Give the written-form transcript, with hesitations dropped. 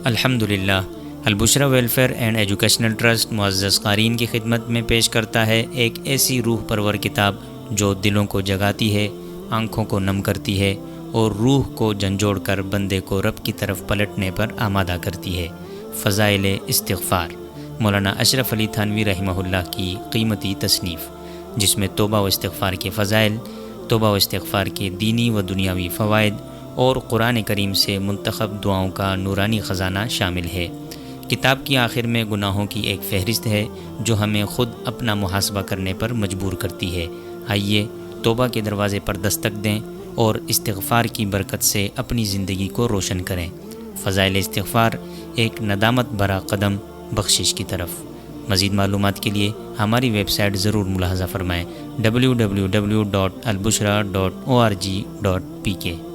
الحمدللہ، البشرا welfare and educational trust معزز قارئین کی خدمت میں پیش کرتا ہے ایک ایسی روح پرور کتاب جو دلوں کو جگاتی ہے، آنکھوں کو نم کرتی ہے اور روح کو جھنجھوڑ کر بندے کو رب کی طرف پلٹنے پر آمادہ کرتی ہے۔ فضائل استغفار، مولانا اشرف علی تھانوی رحمہ اللہ کی قیمتی تصنیف، جس میں توبہ و استغفار کے فضائل، توبہ و استغفار کے دینی و دنیاوی فوائد اور قرآن کریم سے منتخب دعاؤں کا نورانی خزانہ شامل ہے۔ کتاب کی آخر میں گناہوں کی ایک فہرست ہے جو ہمیں خود اپنا محاسبہ کرنے پر مجبور کرتی ہے۔ آئیے توبہ کے دروازے پر دستک دیں اور استغفار کی برکت سے اپنی زندگی کو روشن کریں۔ فضائل استغفار، ایک ندامت بھرا قدم بخشش کی طرف۔ مزید معلومات کے لیے ہماری ویب سائٹ ضرور ملاحظہ فرمائیں www.albushra.org.pk۔